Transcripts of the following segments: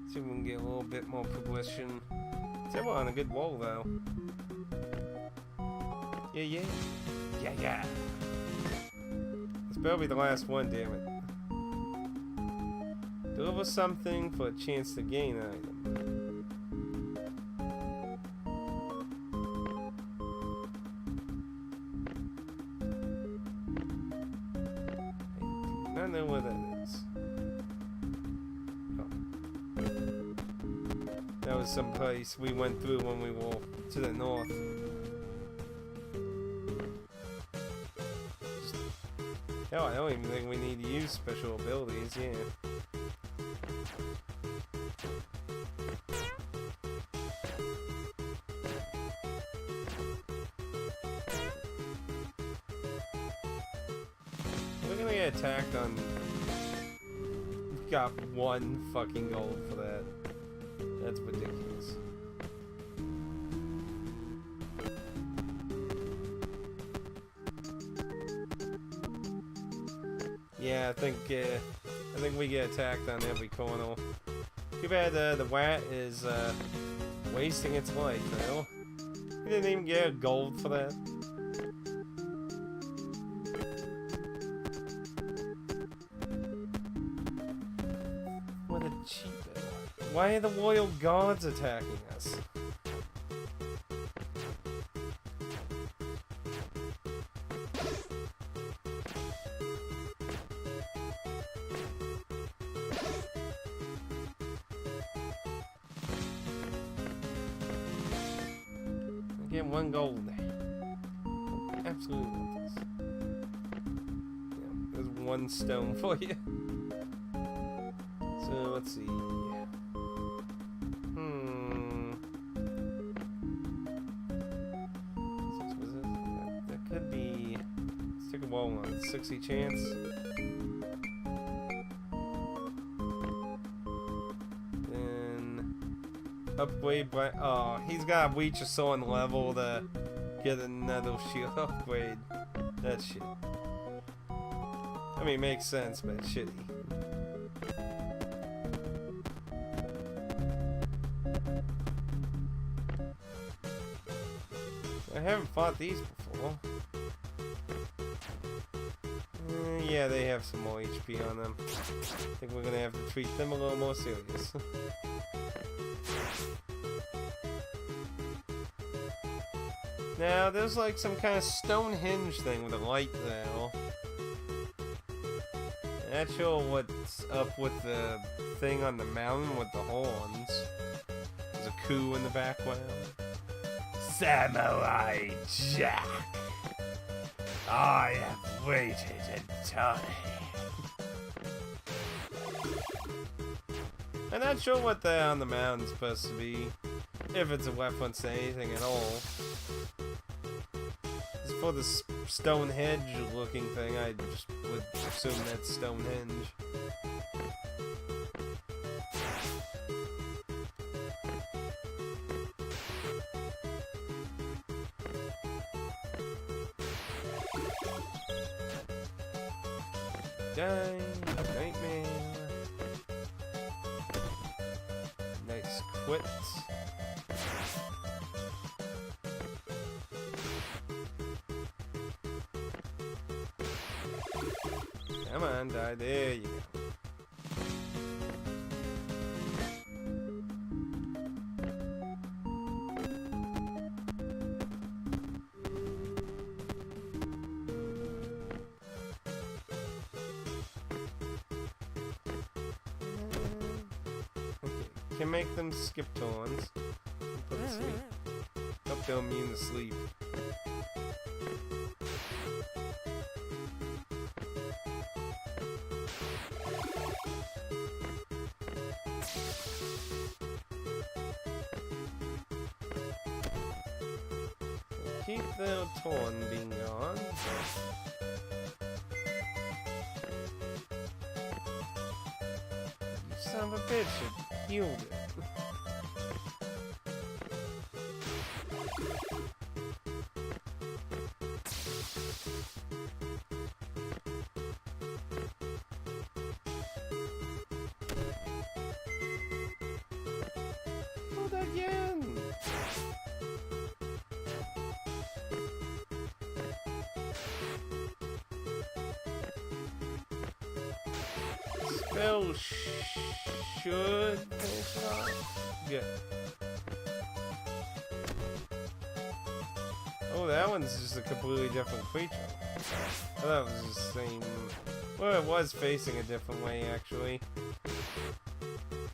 See if we can get a little bit more progression. Still on a good wall though. Yeah, yeah. Yeah, yeah. This better be the last one, damn it. Deliver something for a chance to gain an item. I don't know what that is. Oh. That was some place we went through when we were to the north. Hell, I don't even think we need to use special abilities, yeah. We're gonna get attacked on... Got one fucking gold for that. That's ridiculous. Yeah, I think we get attacked on every corner. Too bad the Wat is wasting its life, though. We didn't even get a gold for that. What a cheapo. Why are the royal guards attacking us? Get one gold there. Absolutely worthless. Yeah, there's one stone for you. So let's see. Was it? That could be. Let's take a wall on 60 chance. Upgrade by... Oh, he's gotta reach a certain level to get another shield upgrade. That's shit. I mean, it makes sense, but it's shitty. I haven't fought these before. Yeah, they have some more HP on them. I think we're gonna have to treat them a little more serious. Now, there's like some kind of Stonehenge thing with a light there. Not sure what's up with the thing on the mountain with the horns. There's a coup in the background. Samurai Jack! I have waited in time. I'm not sure what the on the mountain's supposed to be. If it's a reference to anything at all. For the Stonehenge looking thing, I just would assume that's Stonehenge. Die, nightmare. Nice quit. Come on, die. There you go. Okay, can make them skip turns. Let's see. Hope they're immune to sleep. Keep the torn being on. You son of a bitch, it healed it. Phil should finish it off. Good. Oh, that one's just a completely different creature. I thought it was the same. Well, it was facing a different way, actually.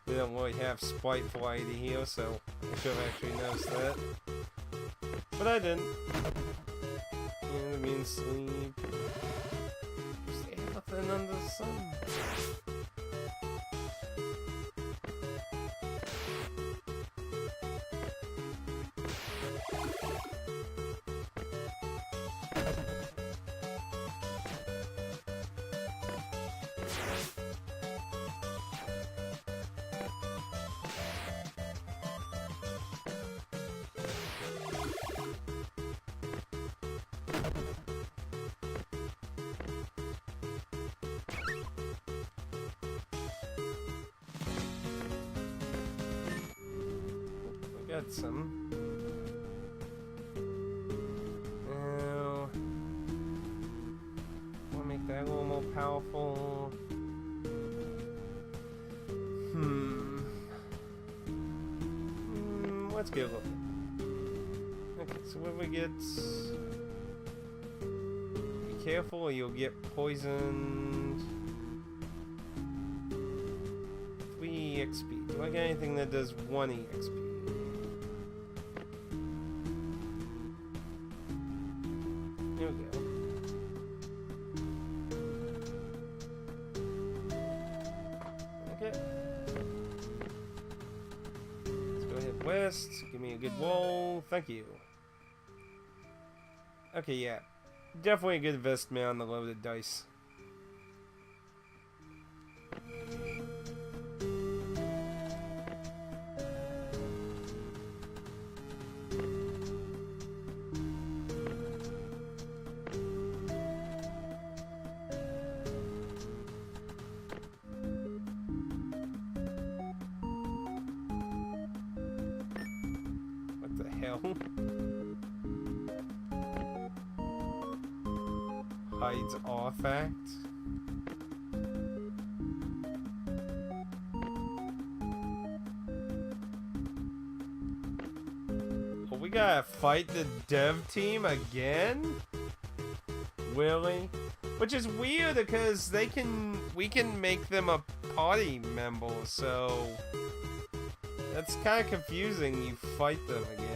We don't really have spiteful ID here, so I should have actually noticed that. But I didn't. And it means sleep. Just everything under the sun. Got some. Now, want to make that a little more powerful. Let's get a little. Okay, so when we get, be careful, or you'll get poisoned. 3 XP. Do I get anything that does 1 EXP? Here we go. Okay. Let's go ahead west. Give me a good roll. Thank you. Okay, yeah. Definitely a good investment on the loaded dice. Hides artifact. Oh, we gotta fight the dev team again? Really? Which is weird because we can make them a party member, so that's kind of confusing. You fight them again.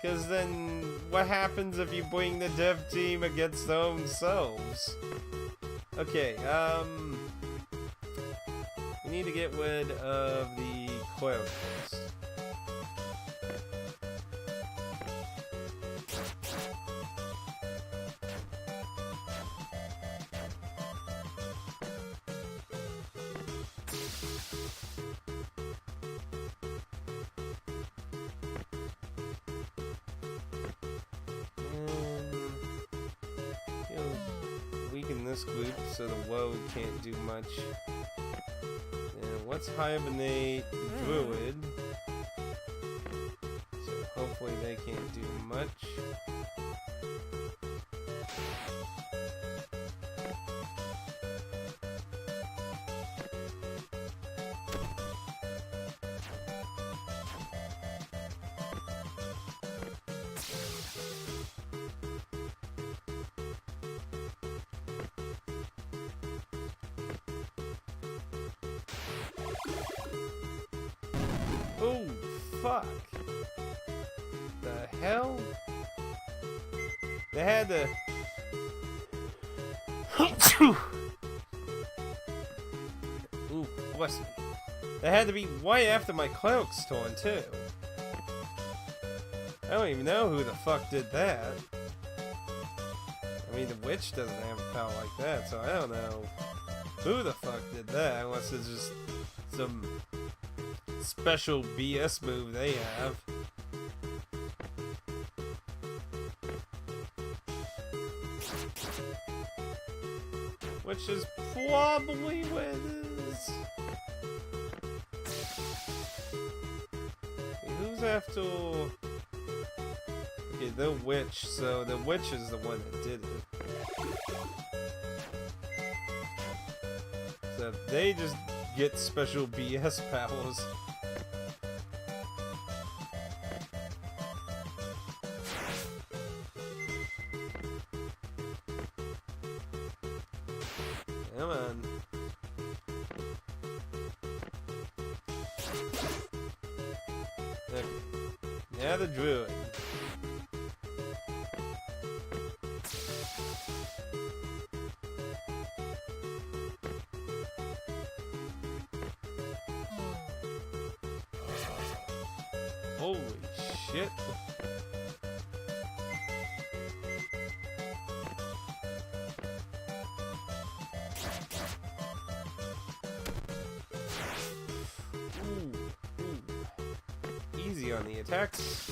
Because then, what happens if you bring the dev team against themselves? Okay, we need to get rid of the cleric first. This group so the woad can't do much. And let's hibernate the druid. So hopefully they can't do much. Oh, fuck. The hell? They had to... Ooh, bless me. They had to be way after my cleric's turn, too. I don't even know who the fuck did that. I mean, the witch doesn't have a power like that, so I don't know who the fuck did that, unless it's just some special BS move they have. Which is probably what it is. Okay, who's after... Okay, the witch, so the witch is the one that did it. except they just get special BS powers. Come on. Okay. Now the druid. Holy shit. Ooh. Easy on the attacks.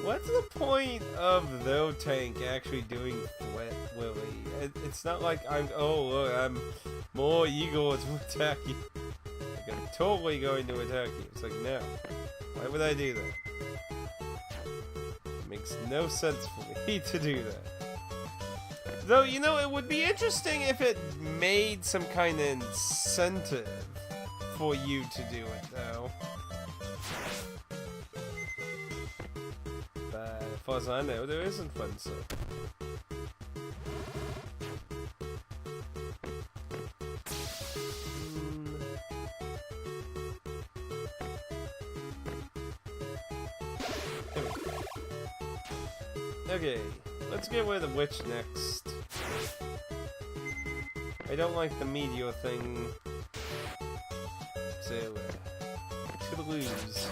What's the point of though tank actually doing threat, Willie? It's not like I'm more eager to attack you. Like I'm totally going to attack you. It's like, no. Why would I do that? It makes no sense for me to do that. Though, you know, it would be interesting if it made some kind of incentive for you to do it, though. But as far as I know, there isn't one, so. Okay, let's get rid of the witch next. I don't like the meteor thing, so to the lose.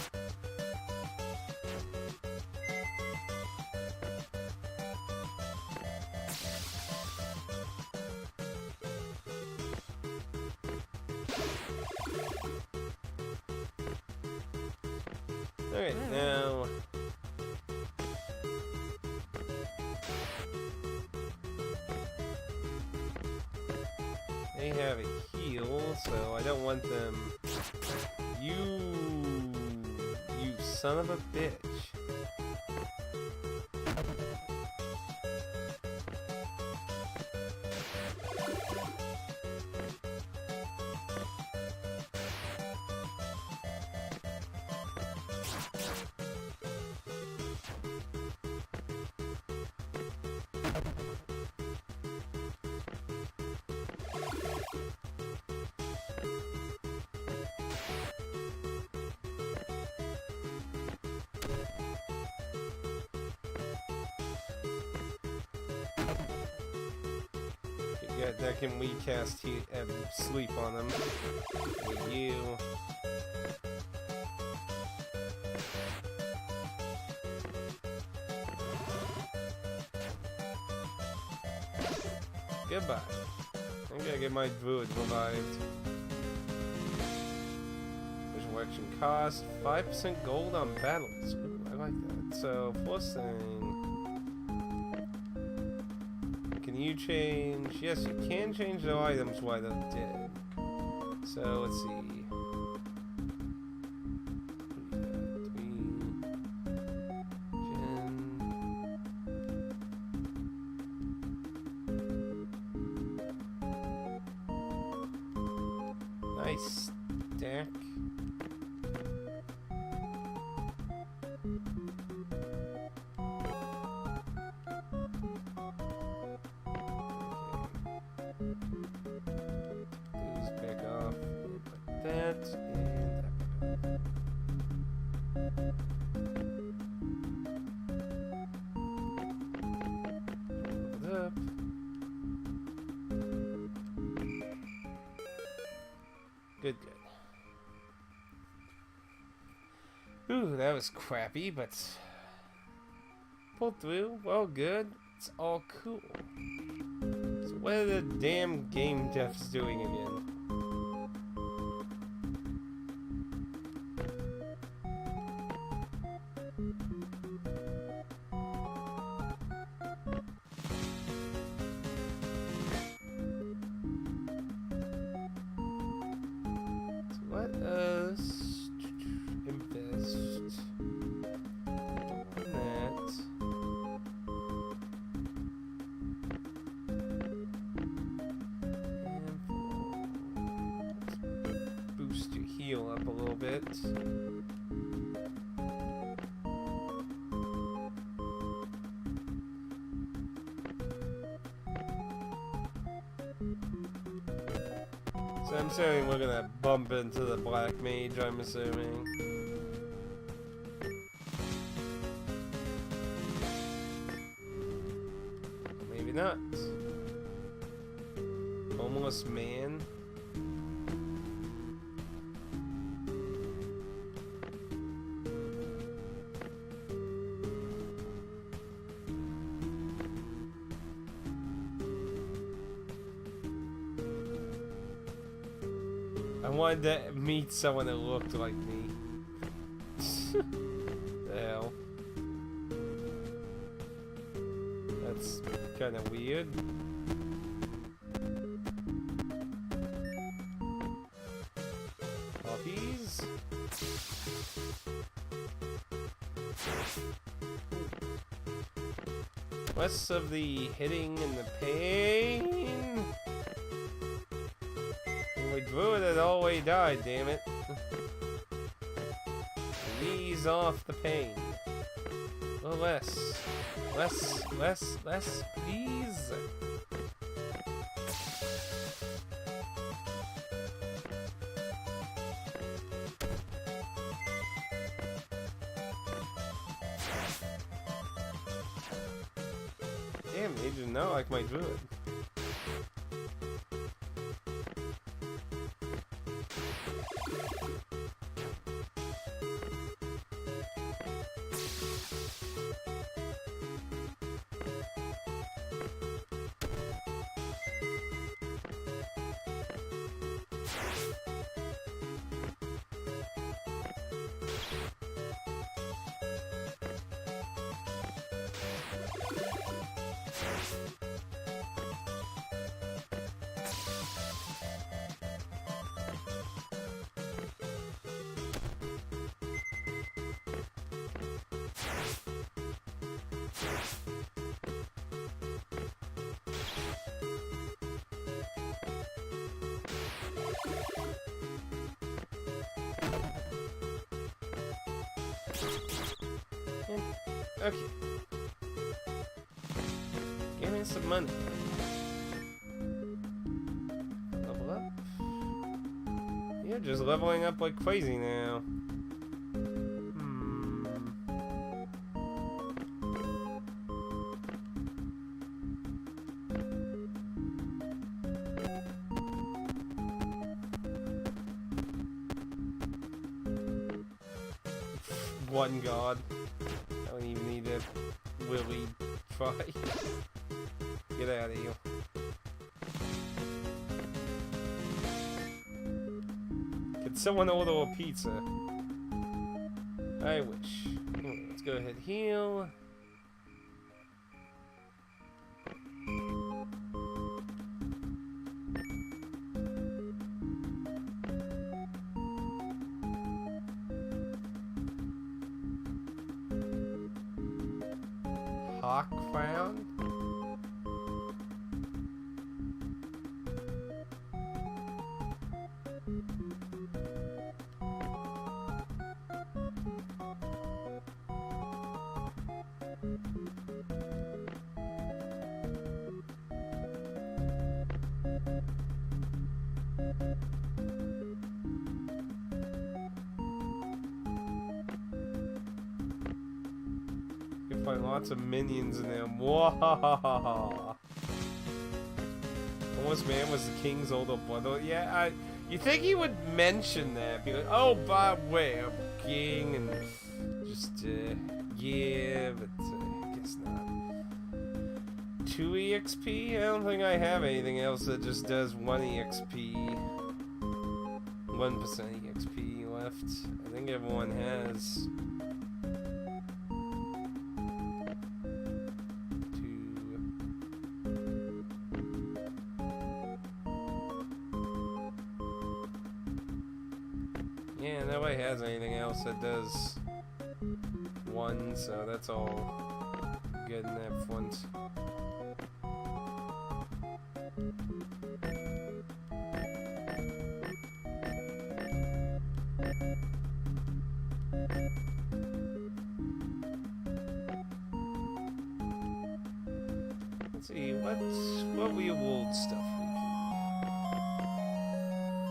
Alright, now they have a heal, so I don't want them. You son of a bitch. That can we cast sleep on them. With you. Goodbye. I gotta get my druid revived. Visual action cost 5% gold on battles. Ooh, I like that. So first thing. Can you change? Yes, you can change the items while they're dead. So let's see. Nice stack. Good. Ooh, that was crappy, but pulled through. Well, good. It's all cool. So what are the damn game devs doing again? little bit. So I'm assuming we're gonna bump into the Black Mage, I'm assuming. Maybe not. Homeless man. I wanted to meet someone that looked like me. The hell? That's kind of weird. Puppies? Less of the hitting and the pain. We drew it, it always died, damn it. Ease off the pain. A little less. Less, please. Damn, they do not like my druid. Okay. Give me some money. Level up. You're just leveling up like crazy now. One god. I don't even need to really try. Get out of here. Can someone order a pizza? I wish. Anyway, let's go ahead and heal. Hawk crown? Find lots of minions in there. Whoa! Almost Man was the king's older brother. Yeah, you think he would mention that? Be like, oh, by the way, I'm a king, and just, yeah, but I guess not. 2 EXP? I don't think I have anything else that just does 1 EXP. 1% EXP left. I think everyone has. Yeah, nobody has anything else that does 1, so that's all good in that front. Let's see, what reward stuff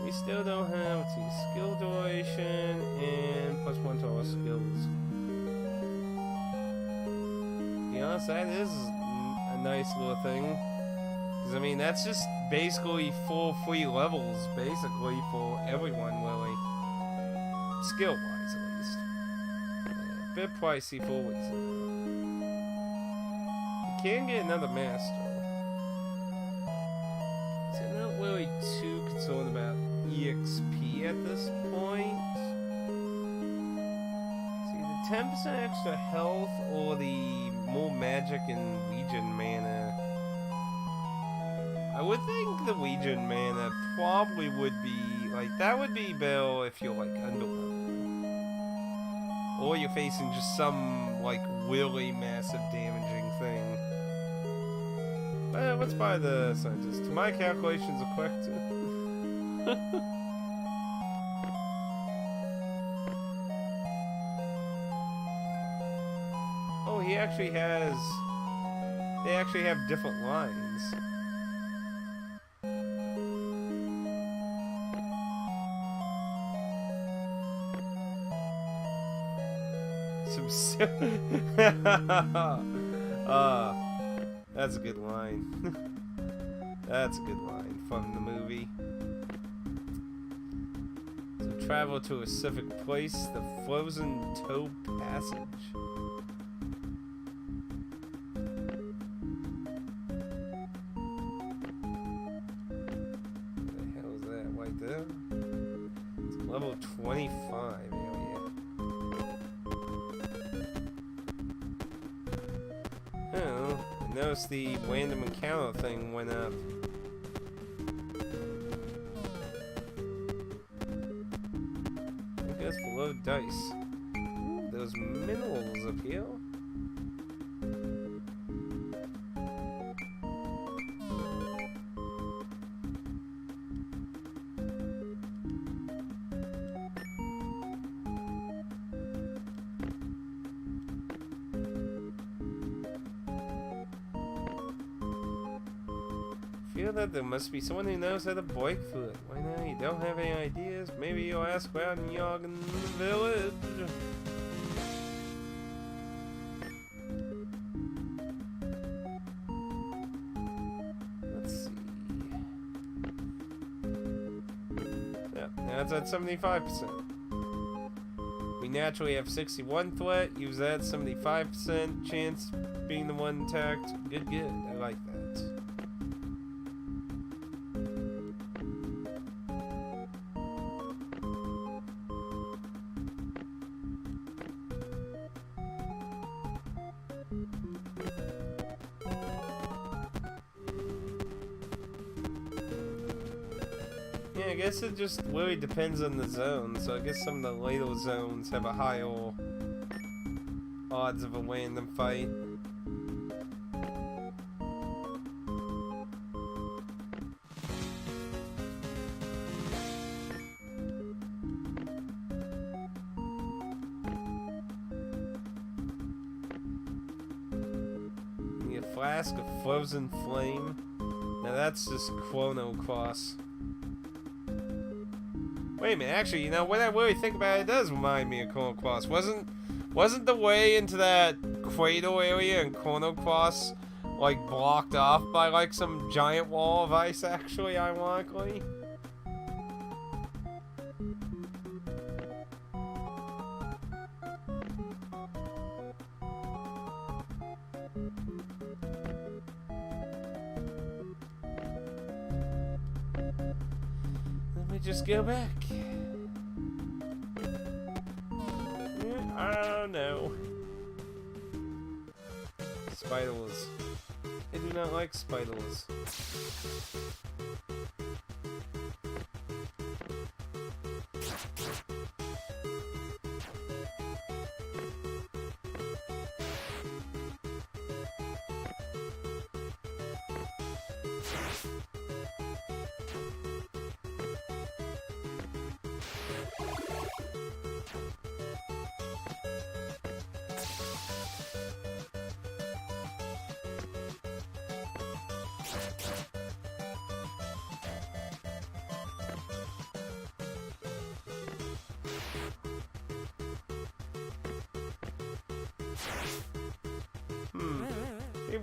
we still don't have. Let's see, skill duration and +1 to all skills. To be honest, that is a nice little thing. Because, I mean, that's just basically full free levels, basically, for everyone, really. Skill-wise, at least. A bit pricey for a reason. You can get another master. So I'm not really too concerned about EXP at this point. See, the 10% extra health or the more magic and Legion mana. I would think the Legion mana probably would be, like, that would be better if you're, like, underleveled. Or you're facing just some, like, really massive damaging thing. But let's buy the scientist. My calculations are correct. Oh, he actually has... They actually have different lines. That's a good line. That's a good line from the movie. So travel to a specific place, the Frozen Toe Passage. What the hell is that? Right there? It's level 25. Notice the random encounter thing went up. I guess below dice. Ooh, those minerals up here. Feel that there must be someone who knows how to break through it. Why not? You don't have any ideas? Maybe you'll ask around in Jorgen village. Let's see. Yeah, now it's at 75%. We naturally have 61 threat. Use that 75% chance being the one attacked. Good, good. I like that. Yeah, I guess it just really depends on the zone, so I guess some of the later zones have a higher odds of a random fight. You get a flask of frozen flame. Now that's just Chrono Cross. Wait a minute, actually, you know, when I really think about it, it does remind me of Chrono Cross. Wasn't the way into that cradle area in Chrono Cross, like, blocked off by, like, some giant wall of ice, actually, ironically? Let me just go back. Oh no. Spiders. I do not like spiders.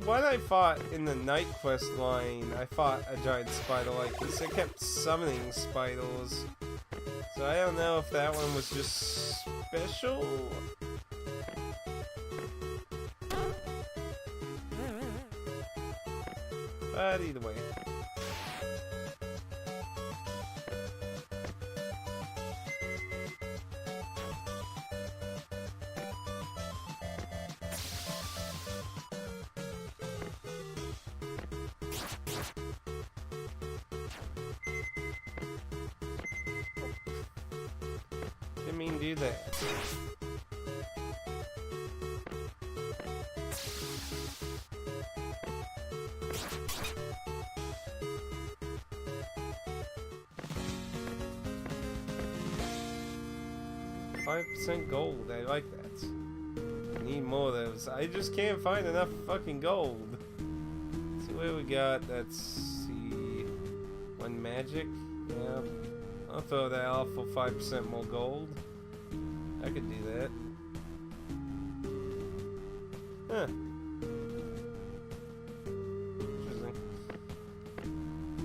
When I fought in the night quest line, I fought a giant spider like this. It kept summoning spiders. So I don't know if that one was just special. But either way. Didn't mean to do that. 5% gold, I like that. I need more of those. I just can't find enough fucking gold. Let's see what we got. Let's see. One magic. Yeah. I'll throw that off for 5% more gold. I could do that. Huh. Interesting.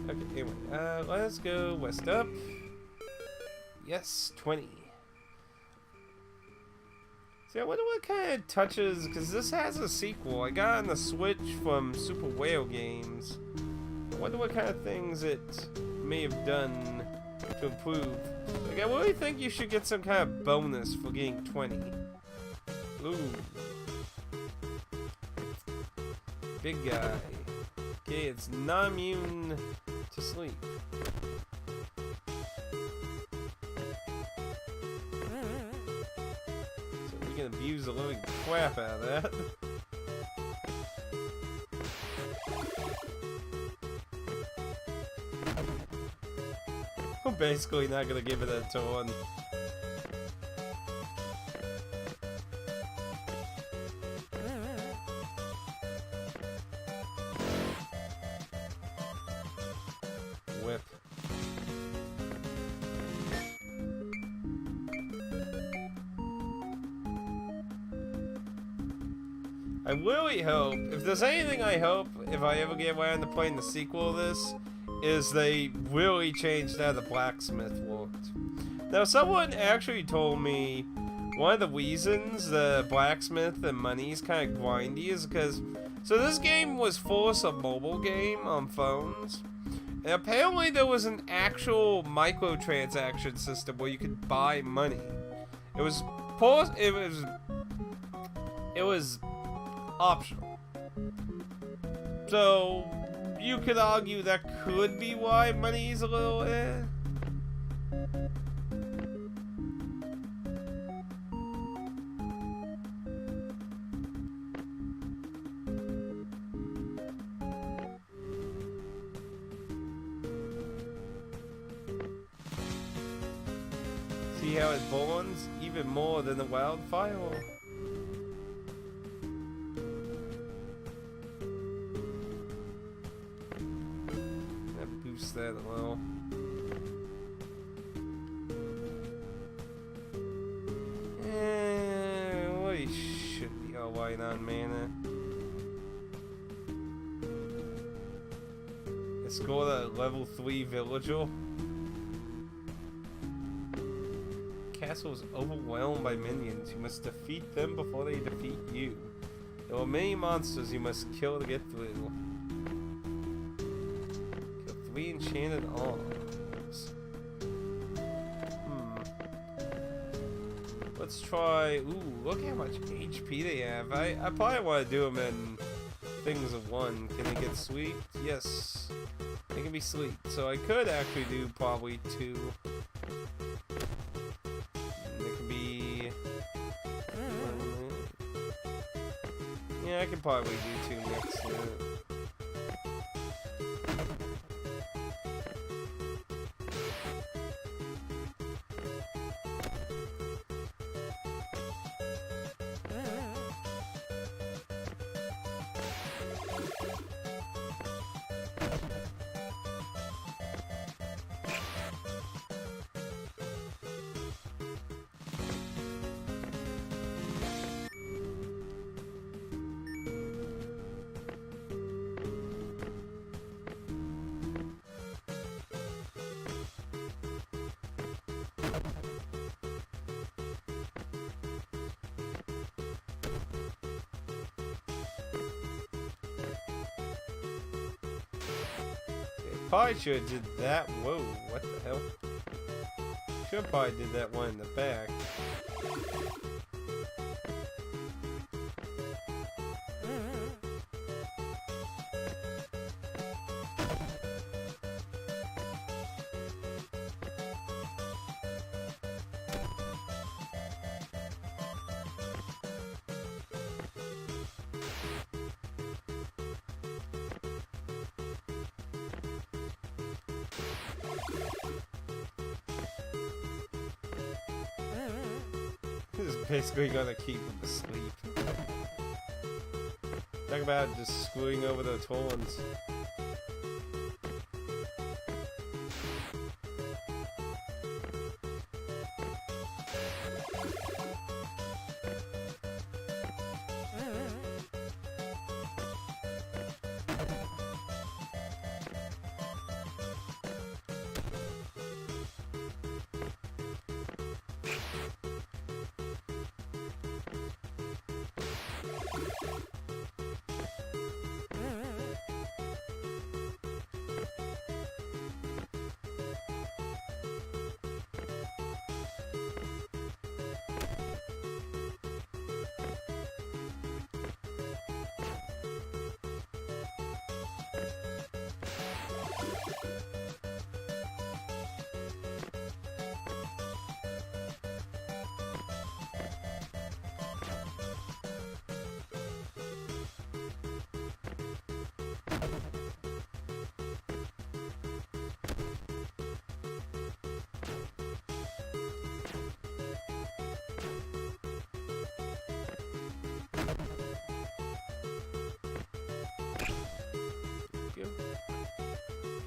Okay, anyway. Let's go west up. Yes, 20. See, I wonder what kind of touches, because this has a sequel. I got on the Switch from Super Whale Games. I wonder what kind of things it may have done to improve. Like, I really think you should get some kind of bonus for getting 20. Ooh. Big guy. Okay, it's not immune to sleep. So we can abuse the living crap out of that. I'm basically not gonna give it a ton. Whip. I really hope, if there's anything I hope, if I ever get around to playing the sequel of this, is they really changed how the blacksmith worked. Now, someone actually told me one of the reasons the blacksmith and money's kind of grindy is because, so this game was forced a mobile game on phones, and apparently there was an actual microtransaction system where you could buy money. It was optional. So you could argue that could be why money's a little See how it burns even more than the wildfire? That a little. We should be alright on mana. I scored a level 3 villager. Castle is overwhelmed by minions. You must defeat them before they defeat you. There are many monsters you must kill to get through. 3 enchanted arms. Let's try. Ooh, look how much HP they have. I probably want to do them in things of 1. Can they get sweet? Yes, they can be sweet. So I could actually do probably 2. They can be. Yeah, I could probably do 2 next to it. probably should have did that. Whoa, what the hell? Should have probably did that one in the back. This is basically gonna keep him asleep. Talk about just screwing over the horns.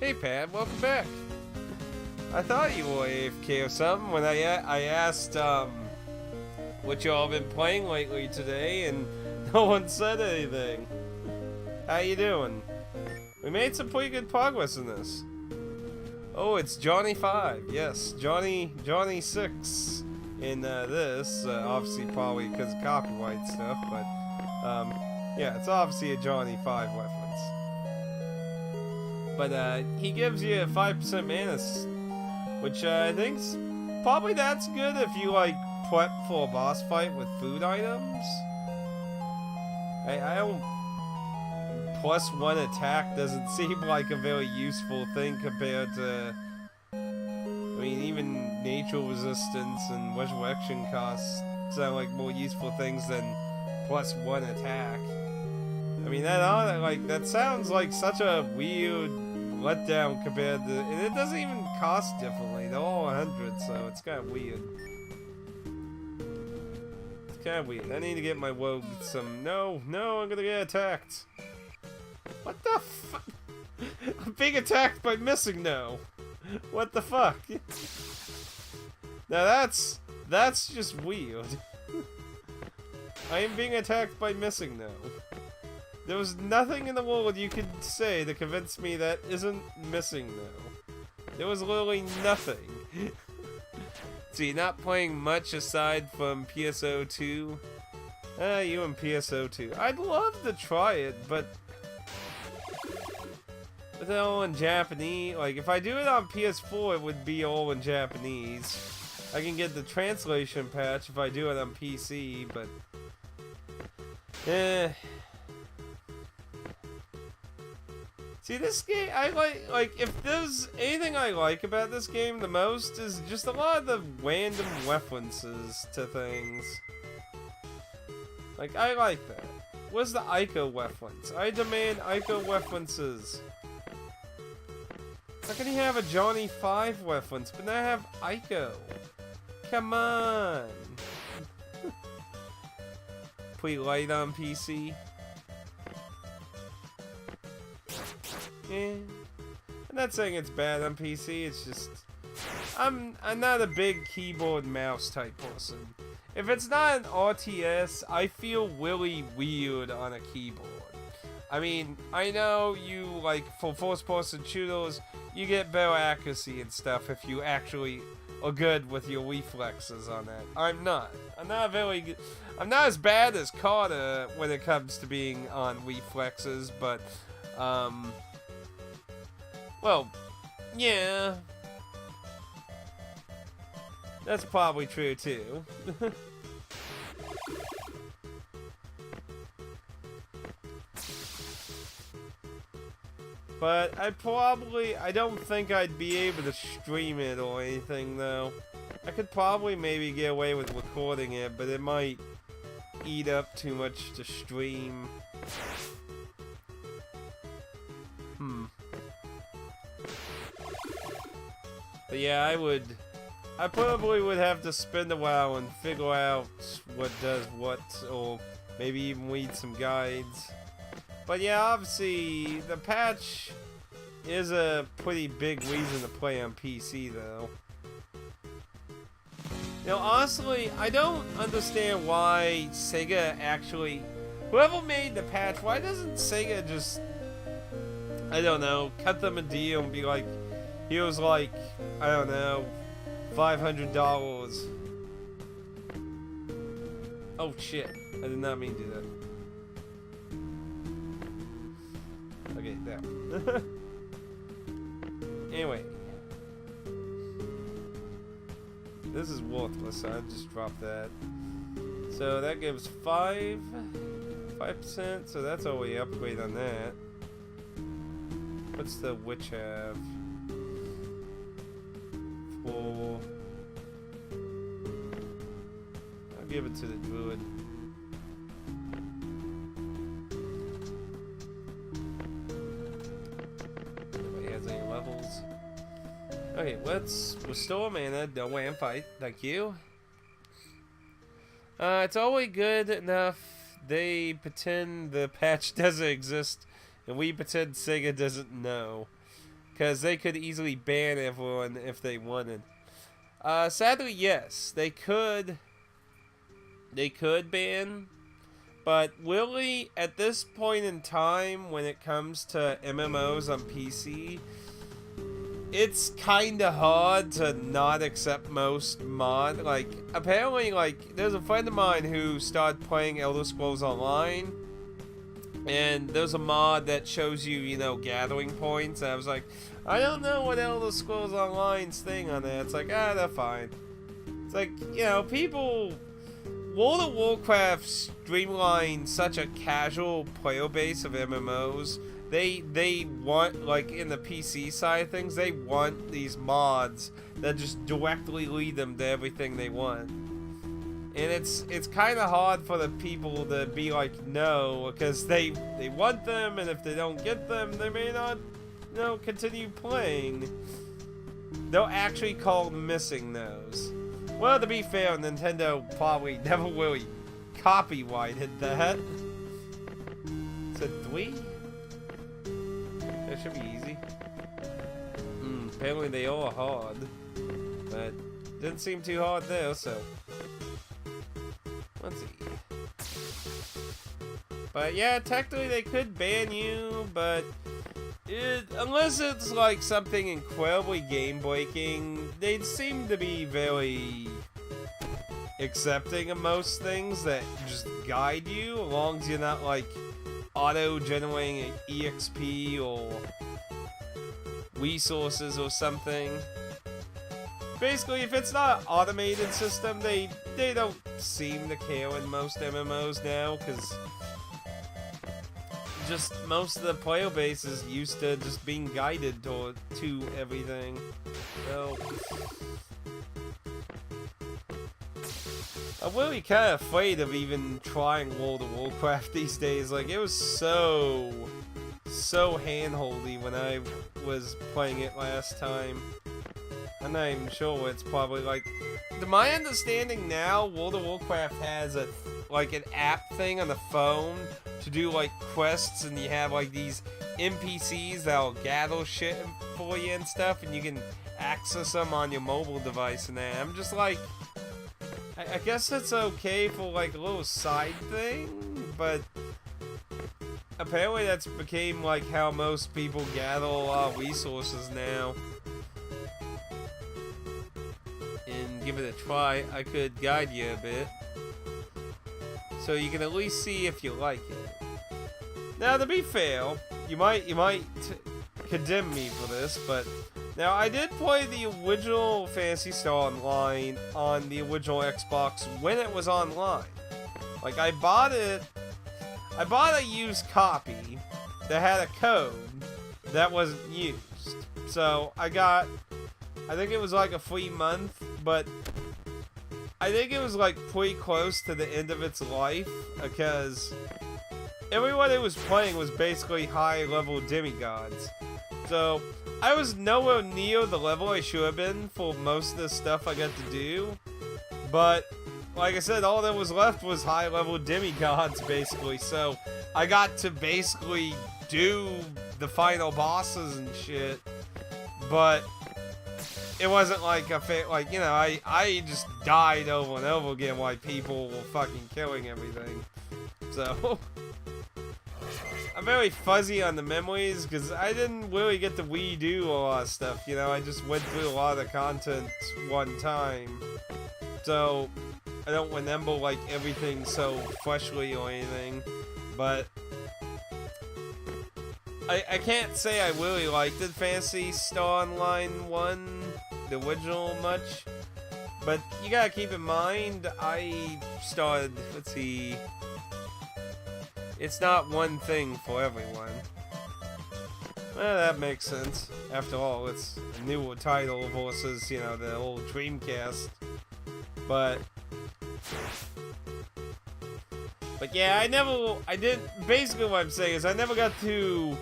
Hey Pat, welcome back. I thought you were AFK or something when I asked what y'all been playing lately today, and no one said anything. How you doing? We made some pretty good progress in this. Oh, it's Johnny 5. Yes, Johnny 6 in this. Obviously, probably because of copyright stuff, but yeah, it's obviously a Johnny 5 reference. But he gives you a 5% mana, which I think's probably that's good if you like prep for a boss fight with food items. I don't. +1 attack doesn't seem like a very useful thing compared to. I mean, even natural resistance and resurrection costs sound like more useful things than +1 attack. I mean, that sounds like such a weird letdown compared to, and it doesn't even cost differently. They're all 100, so it's kind of weird. It's kind of weird. I need to get my rogue some. No, I'm gonna get attacked. What the fuck? I'm being attacked by missing no. What the fuck? Now that's just weird. I am being attacked by missing no. There was nothing in the world you could say to convince me that isn't missing no. There was literally nothing. So you're not playing much aside from PSO2? You and PSO2. I'd love to try it, but it's all in Japanese. Like, if I do it on PS4, it would be all in Japanese. I can get the translation patch if I do it on PC, but see, this game, I like, if there's anything I like about this game the most is just a lot of the random references to things. Like, I like that. Where's the Ico reference? I demand Ico references. How can you have a Johnny 5 reference, but not have Ico? Come on! Pretty light on PC. I'm not saying it's bad on PC, it's just I'm not a big keyboard mouse type person. If it's not an RTS, I feel really weird on a keyboard. I mean, I know you, like, for first-person shooters, you get better accuracy and stuff if you actually are good with your reflexes on that. I'm not. I'm not very good. I'm not as bad as Carter when it comes to being on reflexes, but, Well, yeah. That's probably true, too. But I don't think I'd be able to stream it or anything, though. I could probably maybe get away with recording it, but it might eat up too much to stream. But yeah, I probably would have to spend a while and figure out what does what, or maybe even read some guides. But yeah, obviously, the patch is a pretty big reason to play on PC, though. You know, honestly, I don't understand why Sega actually... Whoever made the patch, why doesn't Sega just... I don't know, cut them a deal and be like, here's like, I don't know, $500. Oh shit, I did not mean to do that. Okay, there. Anyway. This is worthless, so I just dropped that. So that gives 5%, so that's all we upgrade on that. What's the witch have? 4. I'll give it to the druid. Nobody has any levels. Okay, let's restore mana, don't wait and fight. Thank you. It's always good enough they pretend the patch doesn't exist and we pretend Sega doesn't know. Because they could easily ban everyone if they wanted. Sadly, yes, they could. They could ban. But really, at this point in time, when it comes to MMOs on PC, it's kinda hard to not accept most mod. Like, apparently, like, there's a friend of mine who started playing Elder Scrolls Online, and there's a mod that shows you, you know, gathering points, and I was like, I don't know what Elder Scrolls Online's thing on that. It's like, they're fine. It's like, you know, people... World of Warcraft streamlined such a casual player base of MMOs. They want, like, in the PC side of things, they want these mods that just directly lead them to everything they want. And it's kind of hard for the people to be like, no, because they want them, and if they don't get them, they may not, you know, continue playing. They'll actually call missing those. Well, to be fair, Nintendo probably never really copyrighted that. Is it 3? That should be easy. Apparently they are hard. But didn't seem too hard there, so... Let's see. But yeah, technically they could ban you, but... unless it's like something incredibly game-breaking, they seem to be very accepting of most things that just guide you, as long as you're not like auto-generating an EXP or resources or something. Basically, if it's not an automated system, they don't seem to care in most MMOs now, because just most of the player base is used to just being guided to everything. So I'm really kind of afraid of even trying World of Warcraft these days. Like, it was so handholdy when I was playing it last time. I'm not even sure what it's probably like. To my understanding now, World of Warcraft has an app thing on the phone to do like quests, and you have like these NPCs that'll gather shit for you and stuff, and you can access them on your mobile device and that. I'm just like, I guess it's okay for like a little side thing, but apparently that's became like how most people gather a lot of resources now. And give it a try. I could guide you a bit, so you can at least see if you like it. Now, to be fair, you might condemn me for this, but now I did play the original Phantasy Star Online on the original Xbox when it was online. Like, I bought a used copy that had a code that wasn't used. So I think it was like a free month, but I think it was like pretty close to the end of its life, because everyone it was playing was basically high-level demigods. So I was nowhere near the level I should have been for most of the stuff I got to do. But like I said, all that was left was high-level demigods, basically. So I got to basically do the final bosses and shit. But it wasn't like you know, I just died over and over again while people were fucking killing everything. So I'm very fuzzy on the memories, because I didn't really get to redo a lot of stuff, you know. I just went through a lot of the content one time. So I don't remember like everything so freshly or anything. But I can't say I really liked the Phantasy Star Online 1, the original, much. But you gotta keep in mind, I started, let's see, it's not one thing for everyone. Well, that makes sense. After all, it's a newer title versus, you know, the old Dreamcast. But yeah, basically what I'm saying is I never got to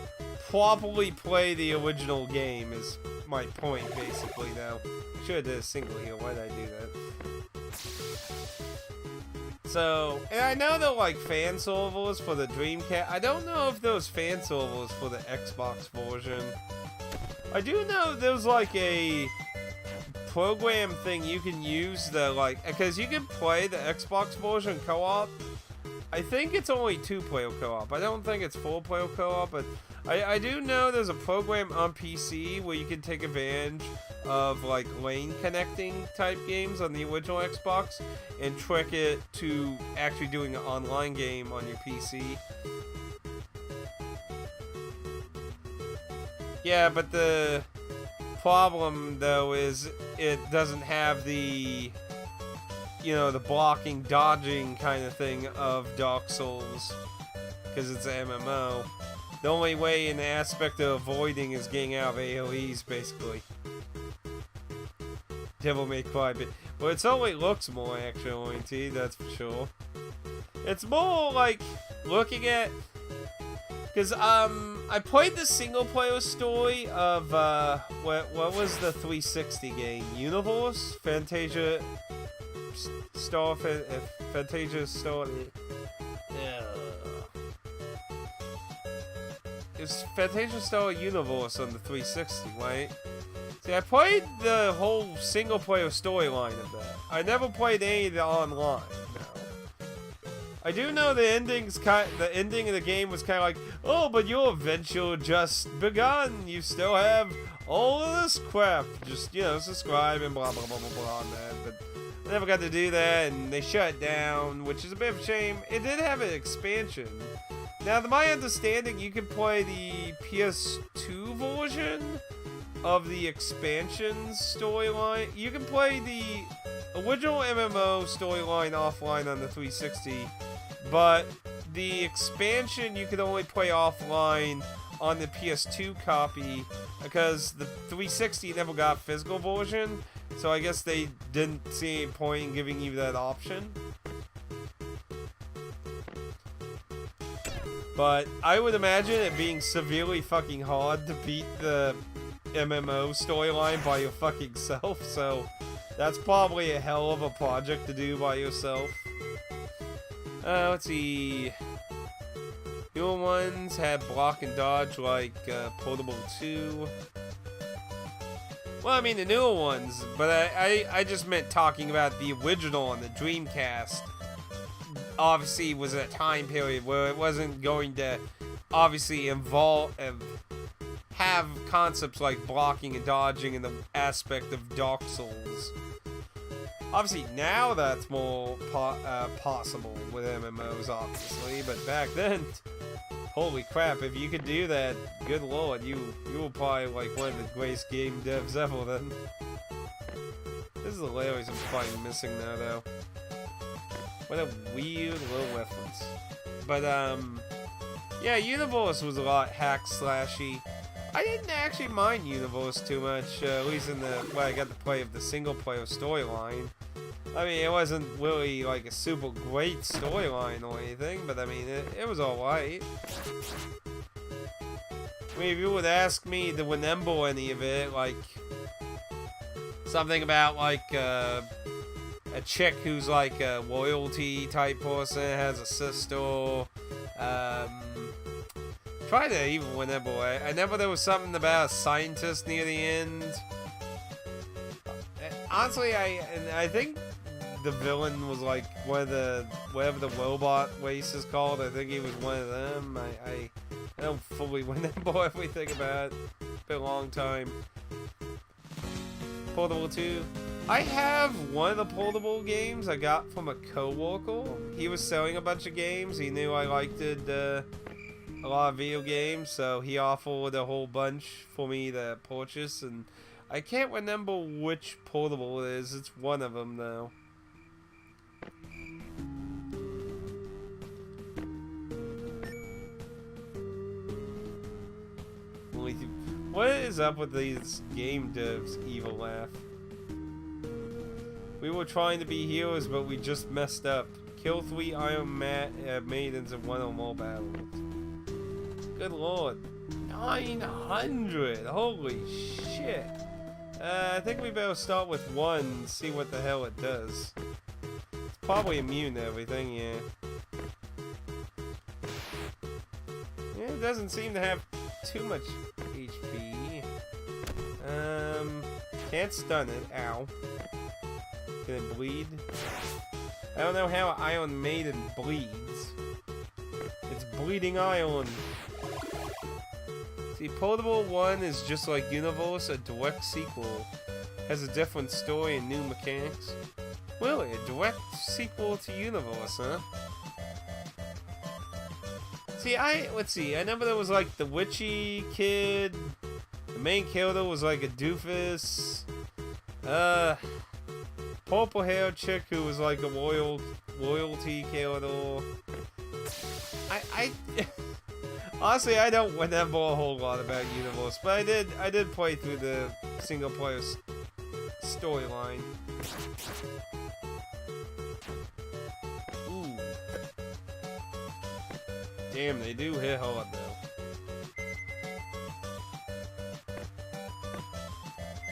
properly play the original game, is my point, basically, now. I should have did a single here, why did I do that? So, and I know they're like fan servers for the Dreamcast. I don't know if those fan servers for the Xbox version. I do know there's like a program thing you can use that, like, because you can play the Xbox version co-op. I think it's only 2-player co-op. I don't think it's 4-player co-op, but I do know there's a program on PC where you can take advantage of like lane connecting type games on the original Xbox and trick it to actually doing an online game on your PC. Yeah, but the problem though is it doesn't have the, you know, the blocking, dodging kind of thing of Dark Souls, because it's an MMO. The only way in the aspect of avoiding is getting out of AoEs, basically. Devil May Cry, but it only looks more action-oriented, that's for sure. It's more like looking at, because I played the single-player story of what was the 360 game? Universe? Fantasia Star. It's Fantasia Star Universe on the 360, right? See, I played the whole single-player storyline of that. I never played any of the online. No. I do know the ending of the game was kind of like, oh, but your adventure just begun. You still have all of this crap. Just, you know, subscribe and blah blah blah blah blah on that. But I never got to do that, and they shut it down, which is a bit of a shame. It did have an expansion. Now, to my understanding, you can play the PS2 version of the expansion storyline. You can play the original MMO storyline offline on the 360, but the expansion you could only play offline on the PS2 copy, because the 360 never got a physical version, so I guess they didn't see any point in giving you that option. But I would imagine it being severely fucking hard to beat the MMO storyline by your fucking self, so that's probably a hell of a project to do by yourself. Let's see. Newer ones had block and dodge like Portable 2. Well, I mean the newer ones, but I just meant talking about the original on the Dreamcast. Obviously was a time period where it wasn't going to obviously have concepts like blocking and dodging in the aspect of Dark Souls. Obviously now that's more possible with MMOs, obviously, but back then, Holy crap, if you could do that, good lord, you were probably like one of the greatest game devs ever then. This is hilarious, I'm probably missing now though. What a weird little reference. But yeah, Universe was a lot hack slashy. I didn't actually mind Universe too much, at least in the I got to play of the single player storyline. I mean, it wasn't really like a super great storyline or anything, but I mean, it was alright. I mean, if you would ask me to remember any of it, like something about like a chick who's like a royalty type person, has a sister, try to even remember. I remember there was something about a scientist near the end. Honestly, I think the villain was like one of the, whatever the robot race is called. I think he was one of them. I don't fully remember everything about it. It's been a long time. Portable 2. I have one of the portable games I got from a coworker. He was selling a bunch of games. He knew I liked it, a lot of video games, so he offered a whole bunch for me to purchase, and I can't remember which portable it is. It's one of them though. What is up with these game devs' evil laugh? We were trying to be heroes, but we just messed up. Kill 3 Iron Maidens in one or more battles. Good lord. 900! Holy shit. I think we better start with 1 and see what the hell it does. It's probably immune to everything, yeah. Yeah, it doesn't seem to have too much HP. Can't stun it. Ow. Can it bleed? I don't know how Iron Maiden bleeds. It's bleeding iron. See, Portable 1 is just like Universe, a direct sequel. Has a different story and new mechanics. Really, a direct sequel to Universe, huh? See, let's see, I remember there was like the witchy kid. The main character was like a doofus. Purple hair chick who was like a royalty character. Honestly, I don't remember a whole lot about Universe, but I did play through the single player storyline. Ooh. Damn, they do hit hard though.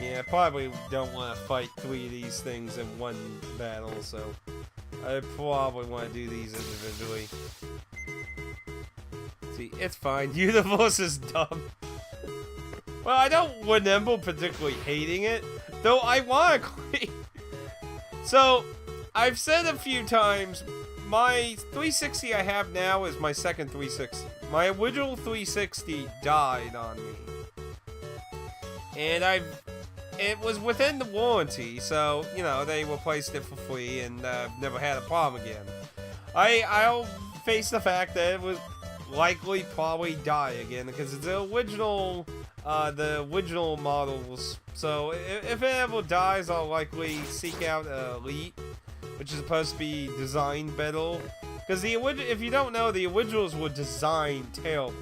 Yeah, I probably don't want to fight 3 of these things in one battle, so I probably want to do these individually. See, it's fine. Universe is dumb. Well, I don't remember particularly hating it, though ironically. So, I've said a few times, my 360 I have now is my second 360. My original 360 died on me. And it was within the warranty, so, you know, they replaced it for free, and I've never had a problem again. I'll face the fact that it was likely probably die again, because it's the original models, so if it ever dies, I'll likely seek out Elite, which is supposed to be designed better, because if you don't know, the originals were designed terribly.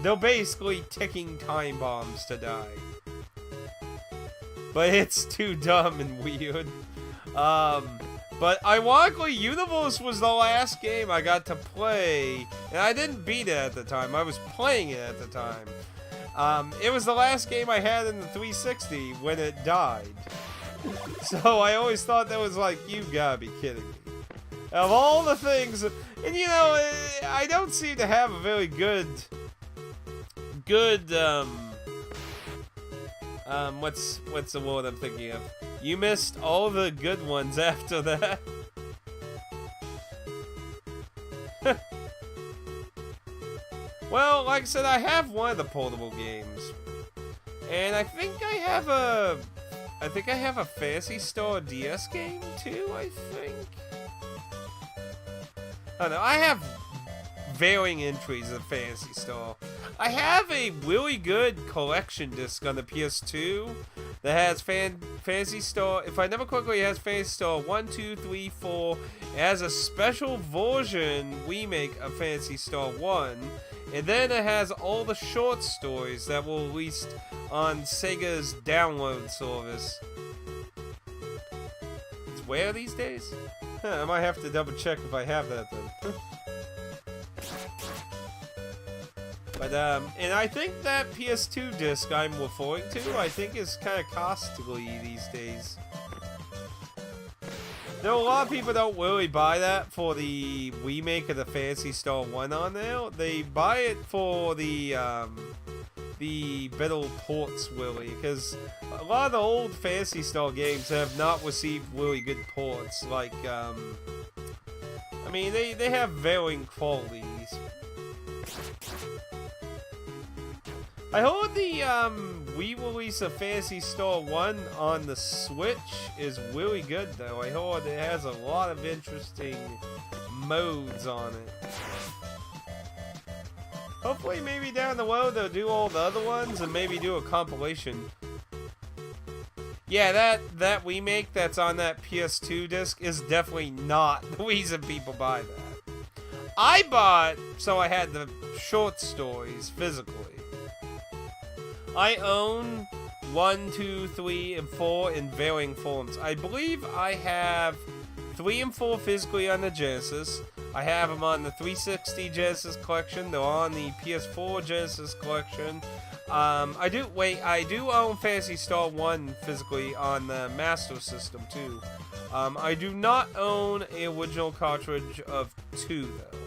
They're basically ticking time bombs to die. But it's too dumb and weird. But ironically, Universe was the last game I got to play, and I didn't beat it at the time. I was playing it at the time. It was the last game I had in the 360 when it died. So I always thought that was like, you gotta be kidding me. Of all the things, and you know, I don't seem to have a very good, what's the word I'm thinking of? You missed all the good ones after that. Well, like I said, I have one of the portable games. And I think I have a Phantasy Star DS game too, I think. I don't know, I have varying entries of Phantasy Star. I have a really good collection disc on the PS2 that has Phantasy Star. If I remember correctly, it has Phantasy Star 1, 2, 3, 4. It has a special version remake of Phantasy Star 1. And then it has all the short stories that were released on Sega's download service. It's where these days? Huh, I might have to double check if I have that then. But, and I think that PS2 disc I'm referring to, I think is kind of costly these days. There are a lot of people don't really buy that for the remake of the Phantasy Star 1 on there. They buy it for the better ports, really, because a lot of the old Phantasy Star games have not received really good ports. Like, I mean, they have varying qualities. I heard the re-release of Phantasy Star 1 on the Switch is really good, though. I heard it has a lot of interesting modes on it. Hopefully, maybe down the road they'll do all the other ones and maybe do a compilation. Yeah, that remake that's on that PS2 disc is definitely not the reason people buy that. I bought so I had the short stories physically. I own 1, 2, 3, and 4 in varying forms. I believe I have 3 and 4 physically on the Genesis. I have them on the 360 Genesis collection. They're on the PS4 Genesis collection. I do own Phantasy Star 1 physically on the Master System too. I do not own an original cartridge of 2 though.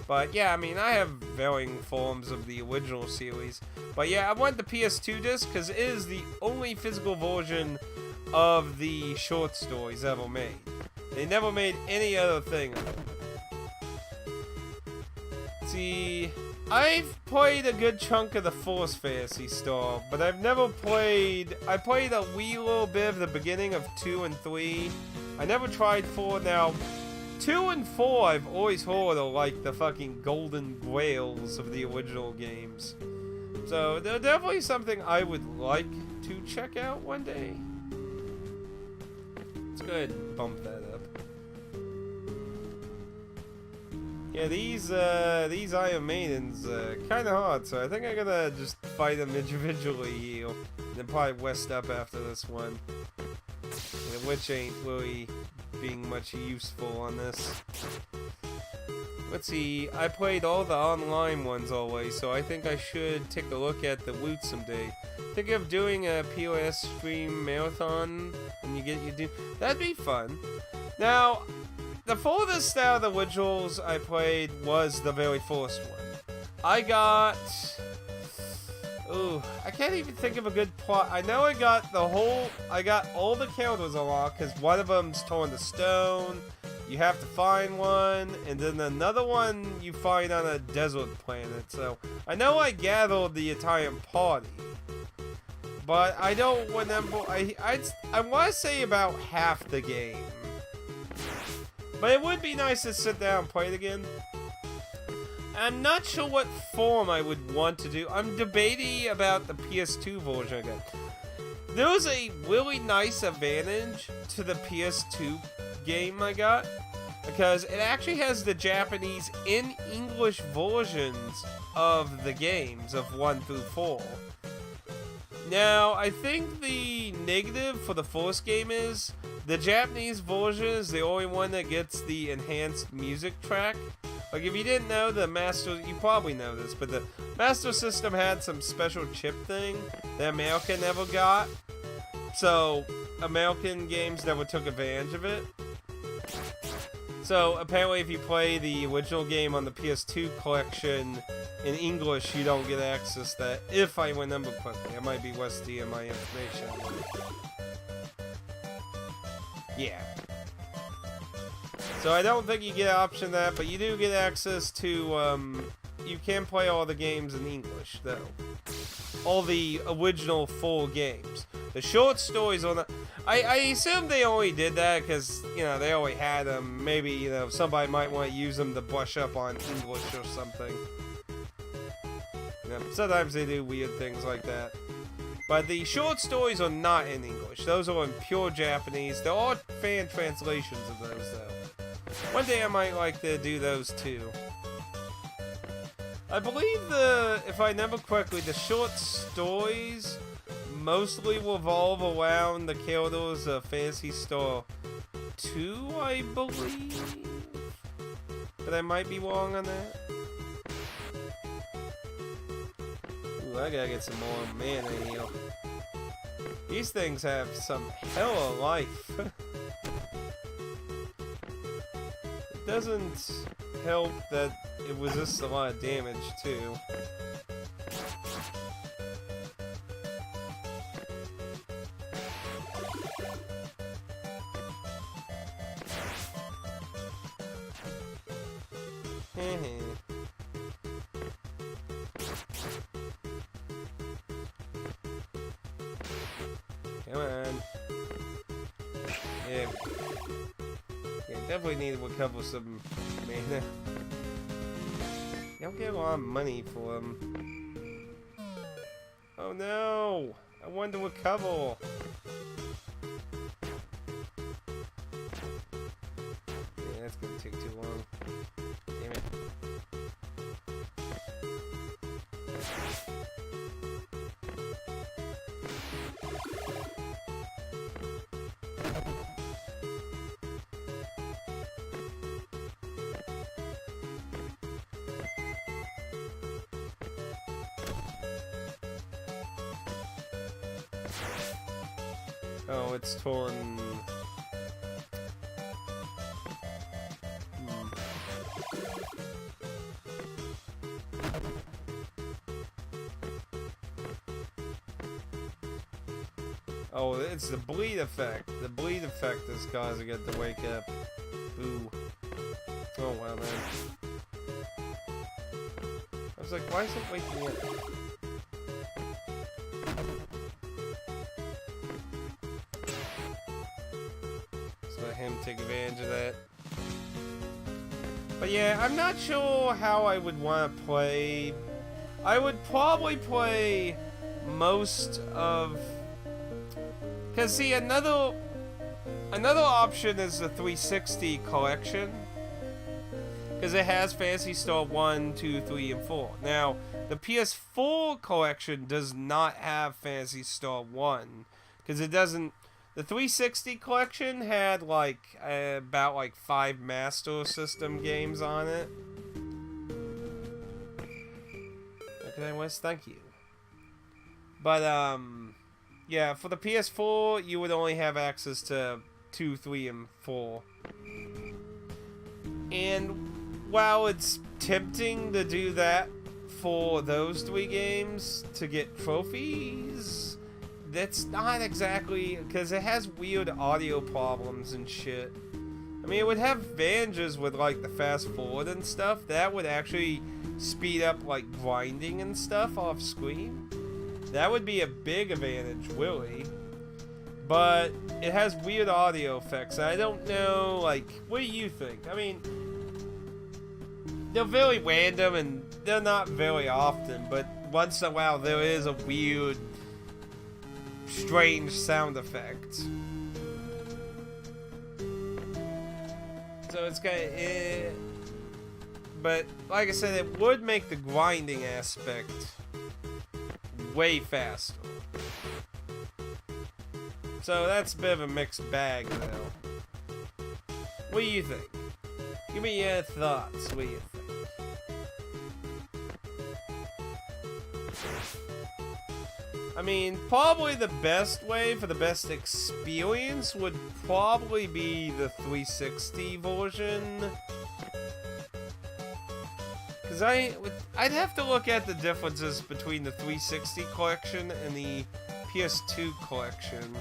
But yeah, I mean, I have varying forms of the original series. But yeah, I want the PS2 disc because it is the only physical version of the short stories ever made. They never made any other thing. See, I've played a good chunk of the Force Phantasy Star, but I've never played... I played a wee little bit of the beginning of 2 and 3. I never tried 4 now. 2 and 4 I've always heard are like the fucking golden grails of the original games. So they're definitely something I would like to check out one day. Let's go ahead and bump that up. Yeah, these Iron Maidens kind of hard, so I think I'm gonna just fight them individually here, and then probably West up after this one. Yeah, which ain't really being much useful on this. Let's see, I played all the online ones always, so I think I should take a look at the loot someday. Think of doing a POS stream marathon when you get your do. That'd be fun. Now, the furthest out of the originals I played was the very first one. I got... Ooh, I can't even think of a good plot. I know I got all the counters unlocked, because one of them's torn to stone. You have to find one, and then another one you find on a desert planet. So, I know I gathered the entire party. But I don't remember... I want to say about half the game. But it would be nice to sit down and play it again. I'm not sure what form I would want to do. I'm debating about the PS2 version again. There was a really nice advantage to the PS2 game I got, because it actually has the Japanese in English versions of the games of 1 through 4. Now, I think the negative for the first game is the Japanese version is the only one that gets the enhanced music track. Like, if you didn't know, the Master... You probably know this, but the Master System had some special chip thing that America never got. So, American games never took advantage of it. So, apparently if you play the original game on the PS2 collection in English, you don't get access to that, if I remember correctly. I might be rusty in my information. Yeah. So I don't think you get an option to that, but you do get access to, you can play all the games in English, though. All the original full games. The short stories on the... I assume they only did that because, you know, they only had them. Maybe, you know, somebody might want to use them to brush up on English or something. You know, sometimes they do weird things like that. But the short stories are not in English. Those are in pure Japanese. There are fan translations of those, though. One day I might like to do those, too. I believe if I remember correctly, the short stories mostly revolve around the characters of Phantasy Star 2, I believe. But I might be wrong on that. Ooh, I gotta get some more mana here. These things have some hell of life. It doesn't help that it resists a lot of damage, too. Come on. Yeah. Yeah, definitely need to recover some mana. You don't get a lot of money for them. Oh no! I wanted to recover! Yeah, that's gonna take too long. Damn it. Oh, it's torn. Oh, it's the bleed effect. The bleed effect is causing it to wake up. Boo. Oh, wow, man. I was like, why is it waking up? Him take advantage of that. But yeah, I'm not sure how I would want to play. I would probably play most of... Because see, another option is the 360 collection. Because it has Phantasy Star 1, 2, 3, and 4. Now, the PS4 collection does not have Phantasy Star 1. Because it doesn't... The 360 collection had like about like 5 Master System games on it. Okay, Wes, thank you. But yeah, for the PS4, you would only have access to 2, 3, and 4. And while it's tempting to do that for those 3 games to get trophies, that's not exactly, because it has weird audio problems and shit. I mean, it would have advantages with like the fast forward and stuff. That would actually speed up like grinding and stuff off screen. That would be a big advantage, really. But it has weird audio effects. I don't know, like, what do you think? I mean, they're very random and they're not very often, but once in a while there is a weird, strange sound effect. So it's kind of, but like I said, it would make the grinding aspect way faster. So that's a bit of a mixed bag, though. What do you think? Give me your thoughts. What do you think? I mean, probably the best way for the best experience would probably be the 360 version. Because I'd have to look at the differences between the 360 collection and the PS2 collection.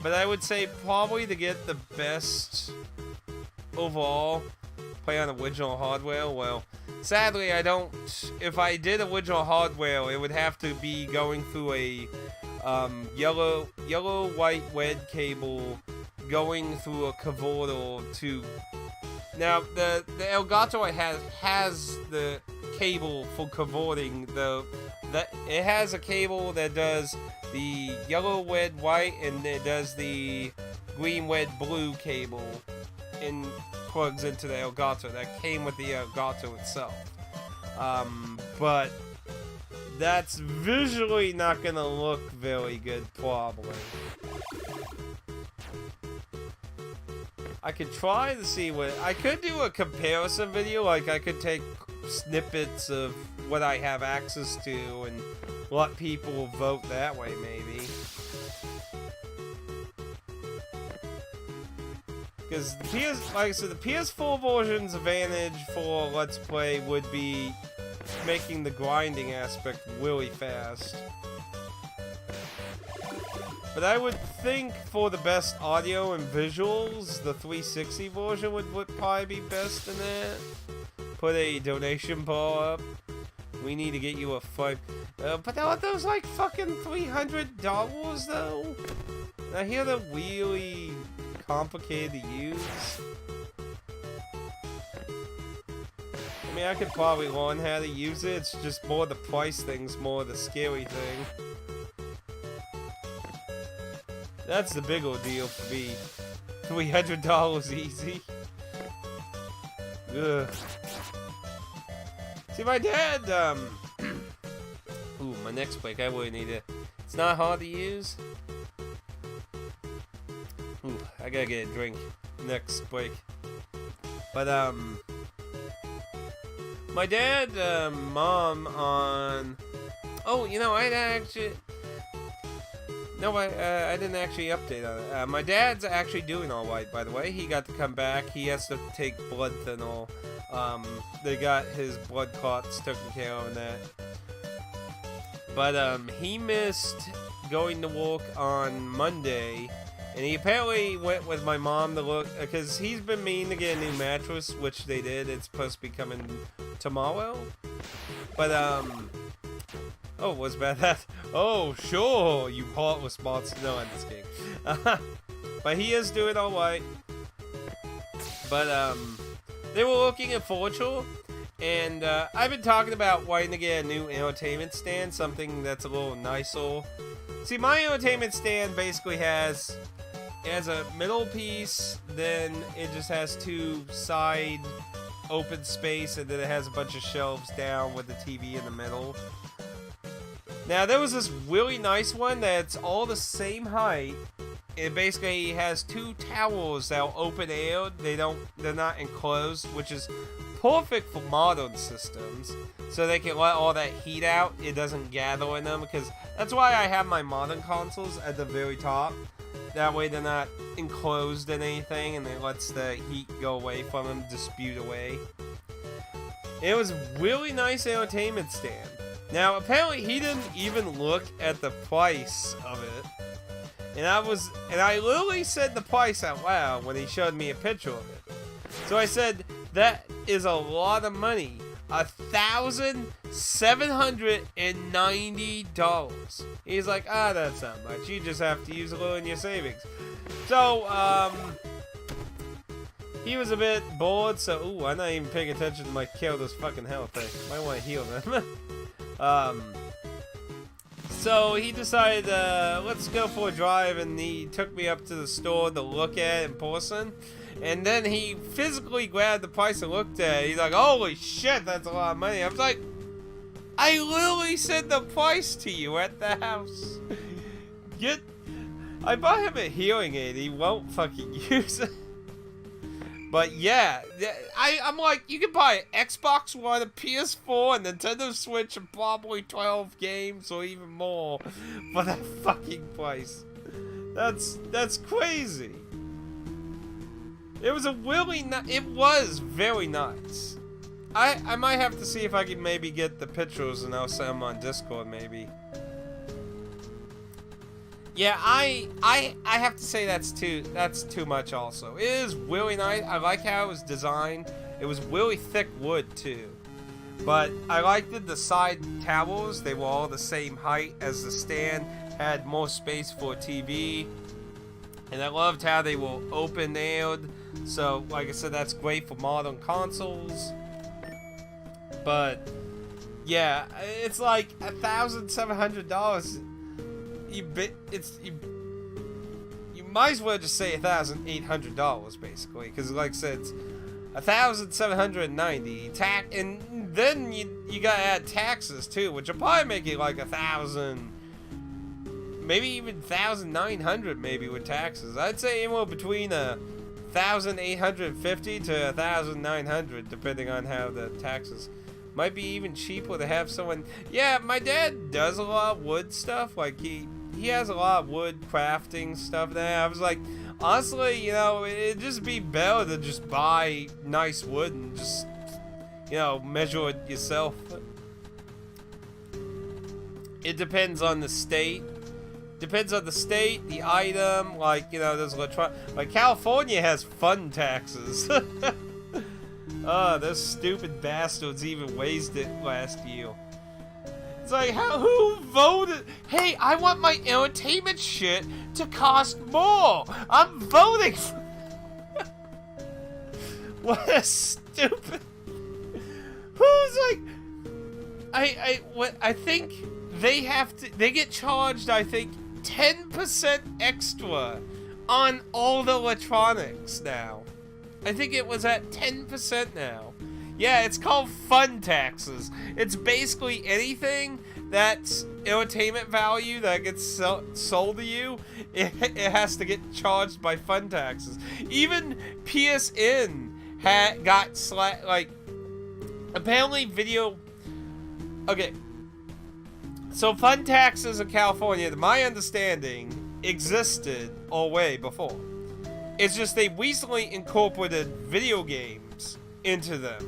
But I would say probably to get the best overall, play on original hardware. Well, sadly I don't. If I did original hardware, it would have to be going through a yellow white red cable going through a converter to. Now the Elgato has the cable for converting it has a cable that does the yellow red white and it does the green red blue cable and plugs into the Elgato that came with the Elgato itself. But that's visually not gonna look very good, probably. I could try to see I could do a comparison video, like I could take snippets of what I have access to and let people vote that way, maybe. Because like I said, the PS4 version's advantage for Let's Play would be making the grinding aspect really fast. But I would think for the best audio and visuals, the 360 version would probably be best in that. Put a donation bar up. We need to get you a fight. But aren't those like fucking $300 though? I hear they're really complicated to use. I mean, I could probably learn how to use it. It's just more the price thing's more the scary thing. That's the big ordeal for me. $300 easy. Ugh. See, my dad, ooh, my next break, I really need it. It's not hard to use. Ooh, I gotta get a drink next break. But, my dad, mom on... Oh, you know, I didn't actually update on it. My dad's actually doing alright, by the way. He got to come back. He has to take blood thinner. They got his blood clots taken care of and that. But, he missed going to work on Monday. And he apparently went with my mom to look, because he's been meaning to get a new mattress, which they did. It's supposed to be coming tomorrow. But, oh, what's bad that? Oh, sure, you heartless monster. No, I'm just kidding. But he is doing alright. But, they were looking at furniture, and, I've been talking about wanting to get a new entertainment stand, something that's a little nicer. See, my entertainment stand basically has a middle piece, then it just has two side open space, and then it has a bunch of shelves down with the TV in the middle. Now, there was this really nice one that's all the same height. It basically has two towers that are open air. They're not enclosed, which is perfect for modern systems. So they can let all that heat out. It doesn't gather in them, because that's why I have my modern consoles at the very top. That way they're not enclosed in anything, and it lets the heat go away from them, dispute away. It was a really nice entertainment stand. Now, apparently he didn't even look at the price of it. And I literally said the price out loud when he showed me a picture of it. So I said, that is a lot of money. $1,790. He's like, that's not much. You just have to use a little in your savings. So, he was a bit bored, so, ooh, I'm not even paying attention to my character's fucking health. I might want to heal them. So he decided, let's go for a drive, and he took me up to the store to look at it in person. And then he physically grabbed the price and looked at it. He's like, holy shit, that's a lot of money. I was like, I literally said the price to you at the house. I bought him a hearing aid. He won't fucking use it. But yeah, I'm like, you can buy an Xbox One, a PS4, a Nintendo Switch, and probably 12 games or even more for that fucking price. That's crazy. It was it was very nice. I might have to see if I can maybe get the pictures and I'll send them on Discord maybe. Yeah, I have to say that's too much also. It is really nice. I like how it was designed. It was really thick wood too. But I liked the side towers. They were all the same height as the stand. Had more space for TV. And I loved how they were open-aired. So, like I said, that's great for modern consoles. But, yeah, it's like $1,700. You might as well just say $1,800 basically, because like I said, it's $1,790 tax, and then you gotta add taxes too, which will probably make it like $1,000, maybe even $1,900 maybe with taxes. I'd say anywhere between $1,850 to $1,900, depending on how the taxes. Might be even cheaper to have someone. Yeah, my dad does a lot of wood stuff. Like he has a lot of wood crafting stuff there. I was like, honestly, you know, it'd just be better to just buy nice wood and just, you know, measure it yourself. It depends on the state. Depends on the state, the item. Like, you know, there's like California has fun taxes. Oh, those stupid bastards even raised it last year. It's like, who voted? Hey, I want my entertainment shit to cost more. I'm voting for... What a stupid... Who's like... I think they have to... They get charged, I think, 10% extra on all the electronics now. I think it was at 10% now. Yeah, it's called fun taxes. It's basically anything that's entertainment value that gets sold to you, it has to get charged by fun taxes. Even PSN got like, apparently video... Okay. So fun taxes in California, to my understanding, existed all way before. It's just they recently incorporated video games into them.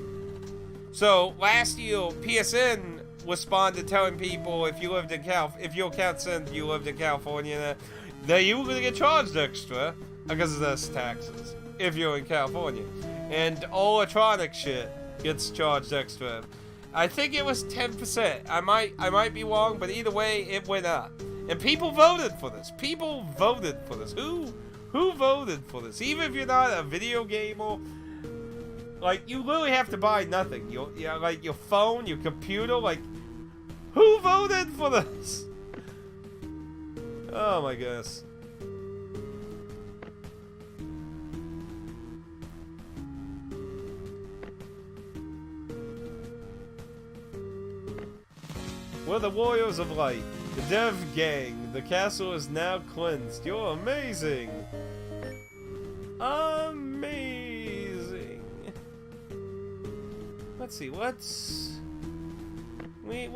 So last year, PSN responded telling people if you lived in if your account said you lived in California, that you were gonna get charged extra because of those taxes if you're in California, and all electronic shit gets charged extra. I think it was 10%. I might be wrong, but either way, it went up, and people voted for this. People voted for this. Who voted for this? Even if you're not a video gamer, like, you literally have to buy nothing. Like your phone, your computer, like, who voted for this? Oh my goodness. We're the Warriors of Light. The Dev Gang. The castle is now cleansed. You're amazing. Amazing. Let's see, we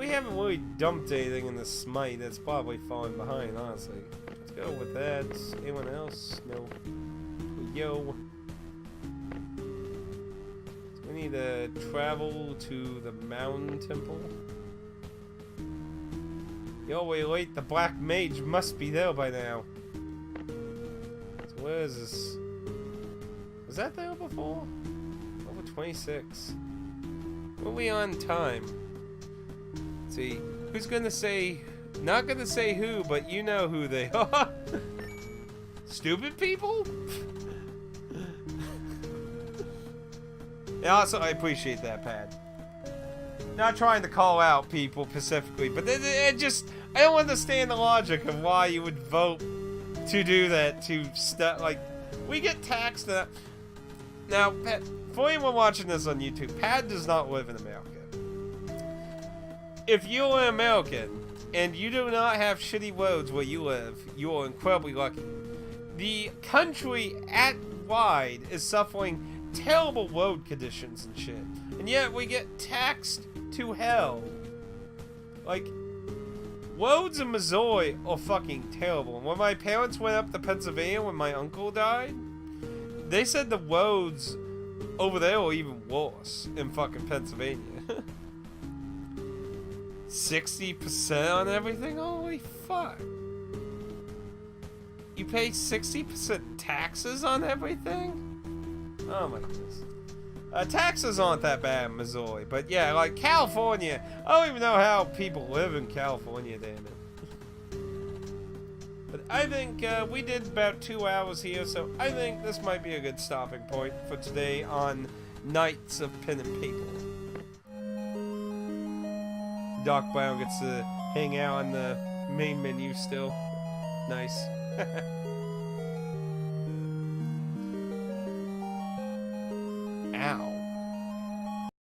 haven't really dumped anything in the smite that's probably falling behind, honestly. Let's go with that. Anyone else? No. Yo. So we need to travel to the Mountain Temple. Yo, wait, the Black Mage must be there by now. So where is this? Was that there before? Over 26. Were we on time? Let's see, who's gonna say... Not gonna say who, but you know who they are. Stupid people? And also, I appreciate that, Pat. Not trying to call out people specifically, but it just... I don't understand the logic of why you would vote to do that, to like... We get taxed... Now, Pat, for anyone watching this on YouTube, Pat does not live in America. If you're an American, and you do not have shitty roads where you live, you are incredibly lucky. The country at wide is suffering terrible road conditions and shit. And yet we get taxed to hell. Like, roads in Missouri are fucking terrible. When my parents went up to Pennsylvania when my uncle died, they said the roads over there are even worse in fucking Pennsylvania. 60% on everything? Holy fuck. You pay 60% taxes on everything? Oh my goodness. Taxes aren't that bad in Missouri, but yeah, like California, I don't even know how people live in California, damn it. But I think we did about 2 hours here, so I think this might be a good stopping point for today on Knights of Pen and Paper. Doc Brown gets to hang out on the main menu still. Nice. Ow.